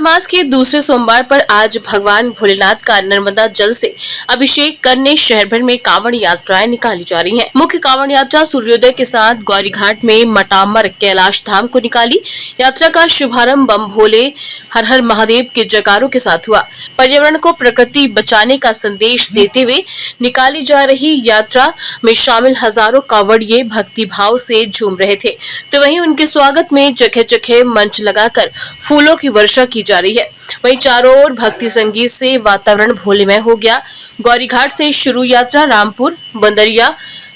मास के दूसरे सोमवार पर आज भगवान भोलेनाथ का नर्मदा जल से अभिषेक करने शहर भर में कांवड़ यात्राएं निकाली जा रही हैं। मुख्य कांवड़ यात्रा सूर्योदय के साथ गौरी घाट में मटामर कैलाश धाम को निकाली। यात्रा का शुभारंभ बम भोले हर हर महादेव के जयकारों के साथ हुआ। पर्यावरण को प्रकृति बचाने का संदेश देते हुए निकाली जा रही यात्रा में शामिल हजारों कांवड़िये भक्ति भाव से झूम रहे थे, तो वहीं उनके स्वागत में जगह जगह मंच लगाकर फूलों की वर्षा की जा रही है। वहीं चारों ओर भक्ति संगीत से वातावरण भोलेमय हो गया। गौरी घाट से शुरू यात्रा रामपुर बंदरिया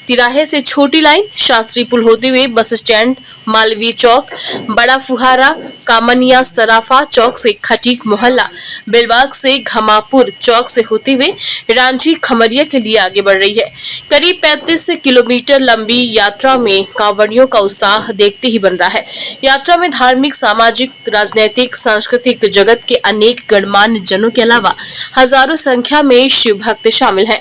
तिराहे से छोटी लाइन, शास्त्री पुल होते हुए बस स्टैंड, मालवीय चौक, बड़ा फुहारा, कामनिया सराफा चौक से खटीक मोहल्ला, बेलबाग से घमापुर चौक से होते हुए रांची खमरिया के लिए आगे बढ़ रही है। करीब 35 किलोमीटर लंबी यात्रा में कांवड़ियों का उत्साह देखते ही बन रहा है। यात्रा में धार्मिक, सामाजिक, राजनीतिक, सांस्कृतिक जगत के अनेक गणमान्य जनों के अलावा हजारों संख्या में शिव भक्त शामिल हैं।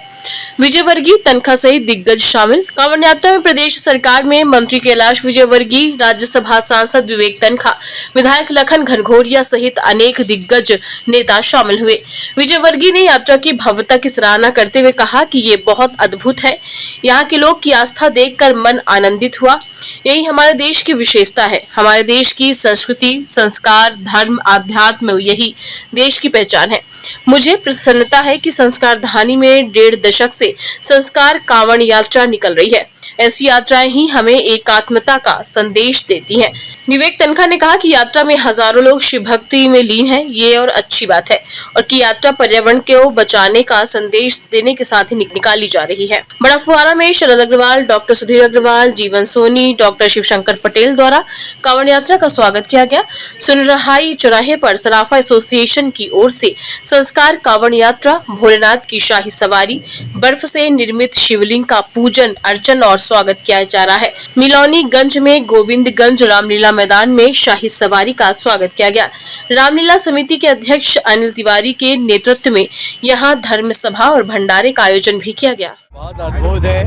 विजयवर्गीय तनखा सहित दिग्गज शामिल। कांवड़ यात्रा में प्रदेश सरकार में मंत्री कैलाश विजयवर्गीय, राज्यसभा सांसद विवेक तनखा, विधायक लखन घनघोरिया सहित अनेक दिग्गज नेता शामिल हुए। विजयवर्गीय ने यात्रा की भव्यता की सराहना करते हुए कहा कि ये बहुत अद्भुत है। यहाँ के लोग की आस्था देखकर मन आनंदित हुआ। यही हमारे देश की विशेषता है। हमारे देश की संस्कृति, संस्कार, धर्म, आध्यात्म, यही देश की पहचान है। मुझे प्रसन्नता है कि संस्कार धानी में 1.5 दशक से संस्कार कांवड़ यात्रा निकल रही है। ऐसी यात्राएं ही हमें एकात्मता का संदेश देती हैं। विवेक तनखा ने कहा कि यात्रा में हजारों लोग शिव भक्ति में लीन हैं, ये और अच्छी बात है, और कि यात्रा पर्यावरण को बचाने का संदेश देने के साथ ही निकाली जा रही है। बड़ा फुहारा में शरद अग्रवाल, डॉक्टर सुधीर अग्रवाल, जीवन सोनी, डॉक्टर शिवशंकर पटेल द्वारा कांवड़ यात्रा का स्वागत किया गया। सुनरहाई चौराहे पर सराफा एसोसिएशन की ओर से संस्कार कांवड़ यात्रा, भोलेनाथ की शाही सवारी, बर्फ से निर्मित शिवलिंग का पूजन अर्चन और स्वागत किया जा रहा है। मिलौनीगंज में गोविंदगंज रामलीला मैदान में शाही सवारी का स्वागत किया गया। रामलीला समिति के अध्यक्ष अनिल तिवारी के नेतृत्व में यहां धर्म सभा और भंडारे का आयोजन भी किया गया। बहुत अद्भुत है,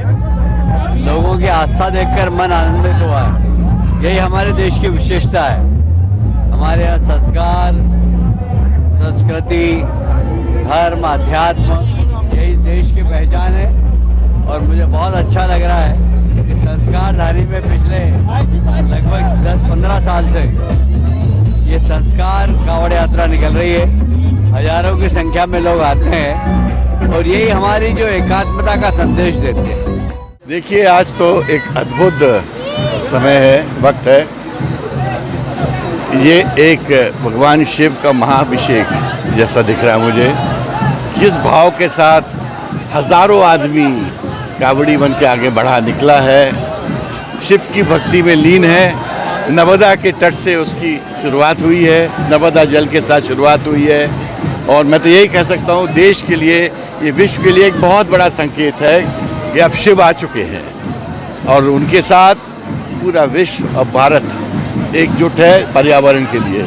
लोगों की आस्था देखकर मन आनंदित हुआ है। यही हमारे देश की विशेषता है। हमारे यहाँ संस्कार, संस्कृति, धर्म, अध्यात्म, यही देश की पहचान है। और मुझे बहुत अच्छा लग रहा है कि संस्कार धानी में पिछले लगभग 10-15 साल से ये संस्कार कांवड़ यात्रा निकल रही है। हजारों की संख्या में लोग आते हैं और यही हमारी जो एकात्मता का संदेश देते हैं। देखिए, आज तो एक अद्भुत समय है, वक्त है। ये एक भगवान शिव का महाअभिषेक जैसा दिख रहा है मुझे। किस भाव के साथ हजारों आदमी कावड़ी बन के आगे बढ़ा निकला है, शिव की भक्ति में लीन है। नर्मदा के तट से उसकी शुरुआत हुई है, नर्मदा जल के साथ शुरुआत हुई है। और मैं तो यही कह सकता हूँ, देश के लिए, ये विश्व के लिए एक बहुत बड़ा संकेत है कि अब शिव आ चुके हैं और उनके साथ पूरा विश्व और भारत एकजुट है पर्यावरण के लिए।